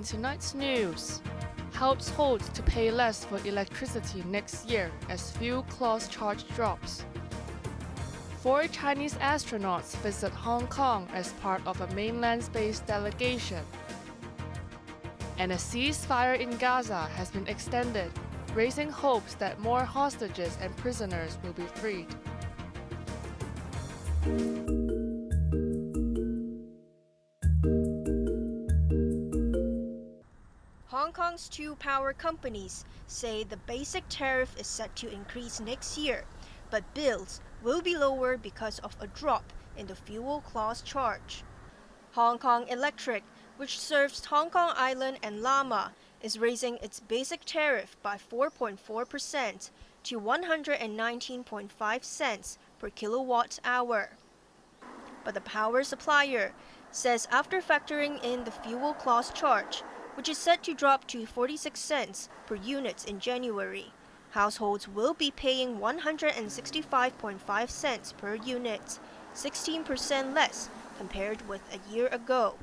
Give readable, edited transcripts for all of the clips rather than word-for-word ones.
tonight's news. Households to pay less for electricity next year as fuel clause charge drops. 4 Chinese astronauts visit Hong Kong as part of a mainland space delegation. And a ceasefire in Gaza has been extended, raising hopes that more hostages and prisoners will be freed. Hong Kong's 2 power companies say the basic tariff is set to increase next year, but bills will be lower because of a drop in the fuel clause charge. Hong Kong Electric, which serves Hong Kong Island and Lama, is raising its basic tariff by 4.4% to 119.5 cents per kilowatt hour. But the power supplier says after factoring in the fuel clause charge, which is set to drop to 46 cents per unit in January, households will be paying 165.5 cents per unit, 16% less compared with a year ago.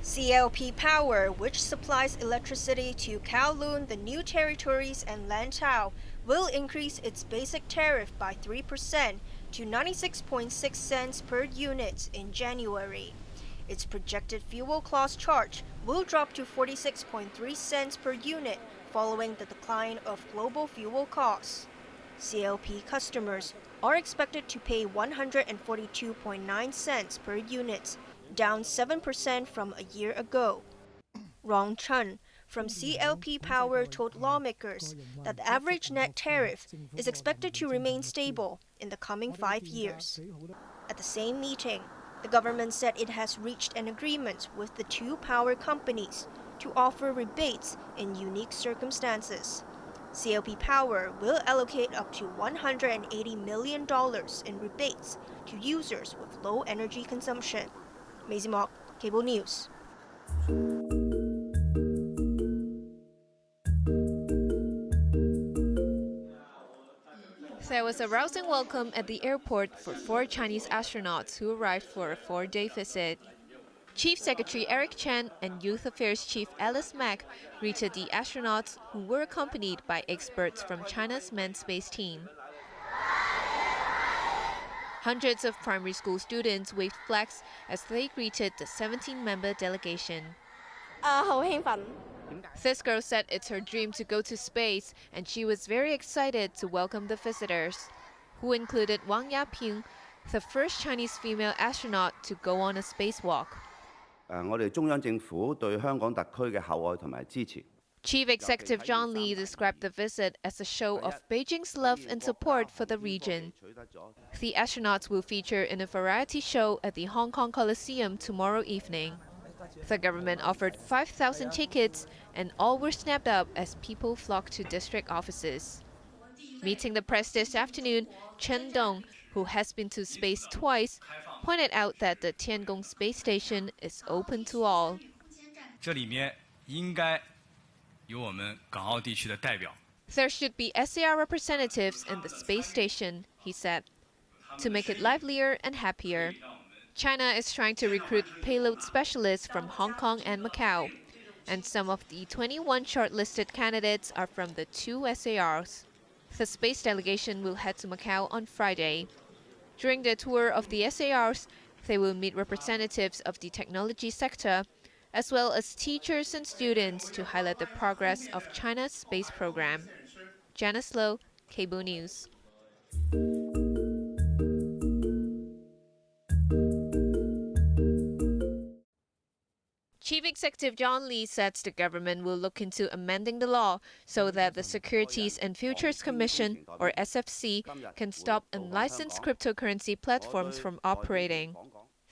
CLP Power, which supplies electricity to Kowloon, the New Territories, and Lantau, will increase its basic tariff by 3% to 96.6 cents per unit in January. Its projected fuel clause charge will drop to 46.3 cents per unit following the decline of global fuel costs. CLP customers are expected to pay 142.9 cents per unit, down 7% from a year ago. Rong Chen from CLP Power told lawmakers that the average net tariff is expected to remain stable in the coming 5 years. At the same meeting, the government said it has reached an agreement with the 2 power companies to offer rebates in unique circumstances. CLP Power will allocate up to $180 million in rebates to users with low energy consumption. Maisie Mok, Cable News. There was a rousing welcome at the airport for 4 Chinese astronauts who arrived for a 4-day visit. Chief Secretary Eric Chen and Youth Affairs Chief Alice Mack greeted the astronauts, who were accompanied by experts from China's manned space team. Hundreds of primary school students waved flags as they greeted the 17-member delegation. This girl said it's her dream to go to space, and she was very excited to welcome the visitors, who included Wang Yaping, the first Chinese female astronaut to go on a spacewalk. Chief Executive John Lee described the visit as a show of Beijing's love and support for the region. The astronauts will feature in a variety show at the Hong Kong Coliseum tomorrow evening. The government offered 5,000 tickets, and all were snapped up as people flocked to district offices. Meeting the press this afternoon, Chen Dong, who has been to space twice, pointed out that the Tiangong space station is open to all. There should be SAR representatives in the space station, he said, to make it livelier and happier. China is trying to recruit payload specialists from Hong Kong and Macau, and some of the 21 shortlisted candidates are from the 2 SARs. The space delegation will head to Macau on Friday. During their tour of the SARs, they will meet representatives of the technology sector, as well as teachers and students to highlight the progress of China's space program. Janice Low, Cable News. Chief Executive John Lee said the government will look into amending the law so that the Securities and Futures Commission, or SFC, can stop unlicensed cryptocurrency platforms from operating.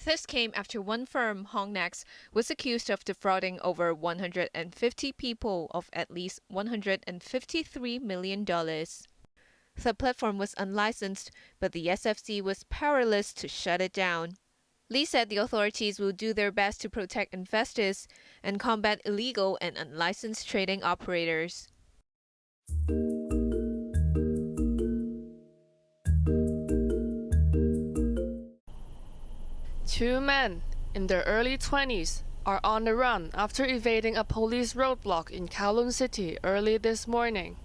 This came after one firm, Hongnex, was accused of defrauding over 150 people of at least $153 million. The platform was unlicensed, but the SFC was powerless to shut it down. Lee said the authorities will do their best to protect investors and combat illegal and unlicensed trading operators. 2 men in their early 20s are on the run after evading a police roadblock in Kowloon City early this morning.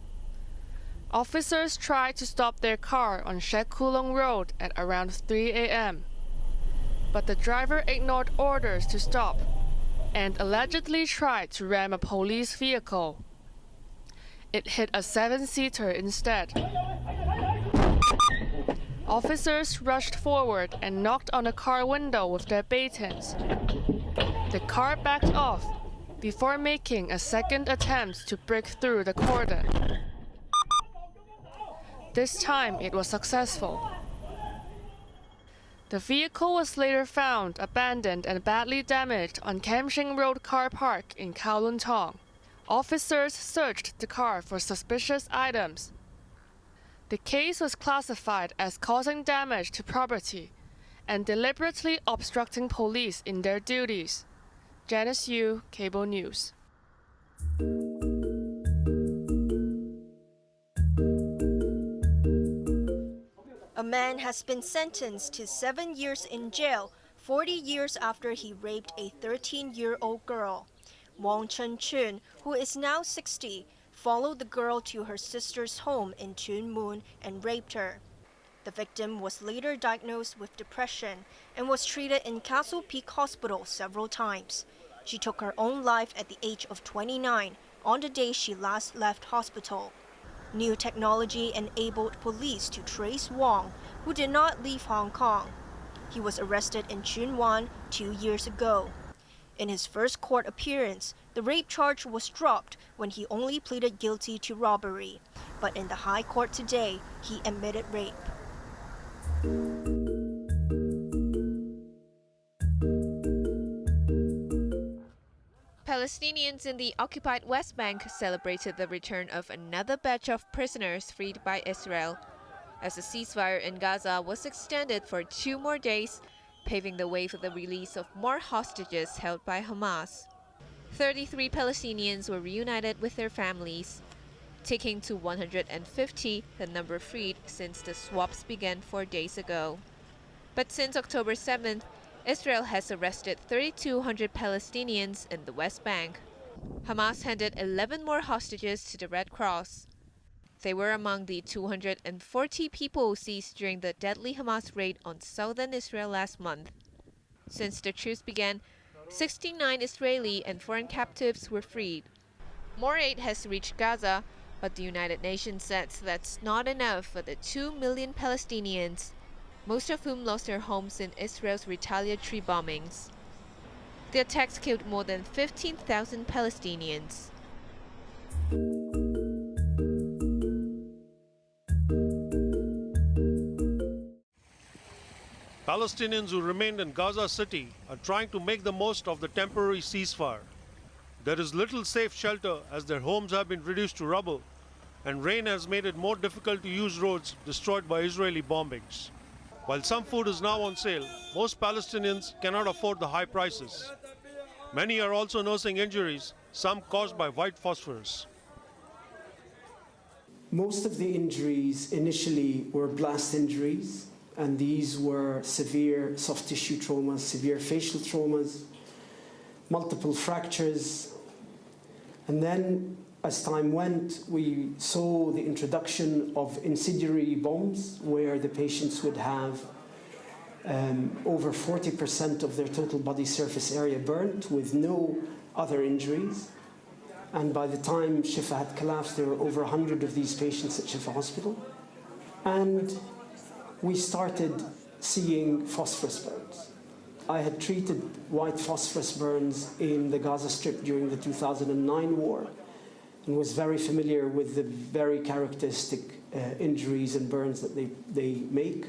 Officers tried to stop their car on Shek Kulong Road at around 3 a.m., but the driver ignored orders to stop and allegedly tried to ram a police vehicle. It hit a 7-seater instead. Officers rushed forward and knocked on the car window with their batons. The car backed off before making a second attempt to break through the cordon. This time it was successful. The vehicle was later found abandoned and badly damaged on Kam Shing Road car park in Kowloon Tong. Officers searched the car for suspicious items. The case was classified as causing damage to property and deliberately obstructing police in their duties. Janice Yu, Cable News. A man has been sentenced to 7 years in jail, 40 years after he raped a 13-year-old girl. Wong Chun Chun, who is now 60, followed the girl to her sister's home in Chun Moon and raped her. The victim was later diagnosed with depression and was treated in Castle Peak Hospital several times. She took her own life at the age of 29 on the day she last left hospital. New technology enabled police to trace Wong, who did not leave Hong Kong. He was arrested in Chun Wan 2 years ago. In his first court appearance, the rape charge was dropped when he only pleaded guilty to robbery. But in the High Court today, he admitted rape. Palestinians in the occupied West Bank celebrated the return of another batch of prisoners freed by Israel, as the ceasefire in Gaza was extended for 2 more days, paving the way for the release of more hostages held by Hamas. 33 Palestinians were reunited with their families, taking to 150 the number freed since the swaps began 4 days ago. But since October 7th, Israel has arrested 3,200 Palestinians in the West Bank. Hamas handed 11 more hostages to the Red Cross. They were among the 240 people seized during the deadly Hamas raid on southern Israel last month. Since the truce began, 69 Israeli and foreign captives were freed. More aid has reached Gaza, but the United Nations says that's not enough for the 2 million Palestinians, most of whom lost their homes in Israel's retaliatory bombings. The attacks killed more than 15,000 Palestinians. Palestinians who remained in Gaza City are trying to make the most of the temporary ceasefire. There is little safe shelter as their homes have been reduced to rubble, and rain has made it more difficult to use roads destroyed by Israeli bombings. While some food is now on sale, most Palestinians cannot afford the high prices. Many are also nursing injuries, some caused by white phosphorus. Most of the injuries initially were blast injuries, and these were severe soft tissue traumas, severe facial traumas, multiple fractures. And then, as time went, we saw the introduction of incendiary bombs, where the patients would have over 40% of their total body surface area burnt with no other injuries. And by the time Shifa had collapsed, there were over 100 of these patients at Shifa Hospital. And we started seeing phosphorus burns. I had treated white phosphorus burns in the Gaza Strip during the 2009 war and was very familiar with the very characteristic injuries and burns that they make.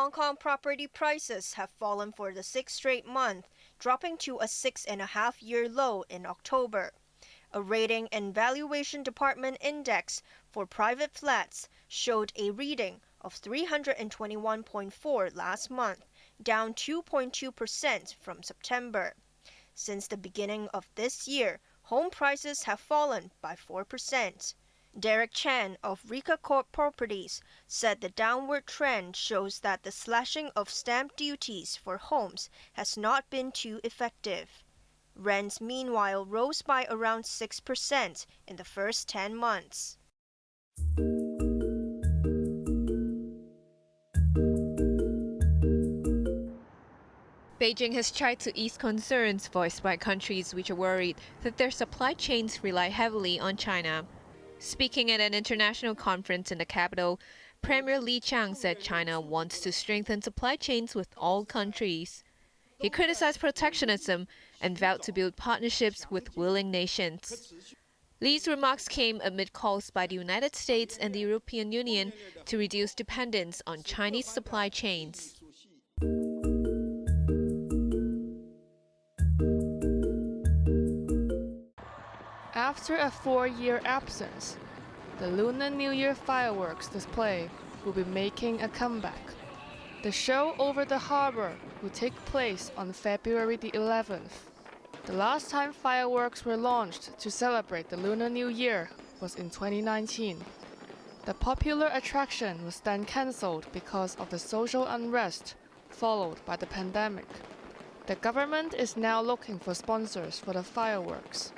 Hong Kong property prices have fallen for the sixth straight month, dropping to a 6.5-year low in October. A rating and valuation department index for private flats showed a reading of 321.4 last month, down 2.2% from September. Since the beginning of this year, home prices have fallen by 4%. Derek Chan of Rika Corp Properties said the downward trend shows that the slashing of stamp duties for homes has not been too effective. Rents, meanwhile, rose by around 6% in the first 10 months. Beijing has tried to ease concerns voiced by countries which are worried that their supply chains rely heavily on China. Speaking at an international conference in the capital, Premier Li Qiang said China wants to strengthen supply chains with all countries. He criticized protectionism and vowed to build partnerships with willing nations. Li's remarks came amid calls by the United States and the European Union to reduce dependence on Chinese supply chains. After a 4-year absence, the Lunar New Year fireworks display will be making a comeback. The show over the harbor will take place on February the 11th. The last time fireworks were launched to celebrate the Lunar New Year was in 2019. The popular attraction was then cancelled because of the social unrest followed by the pandemic. The government is now looking for sponsors for the fireworks.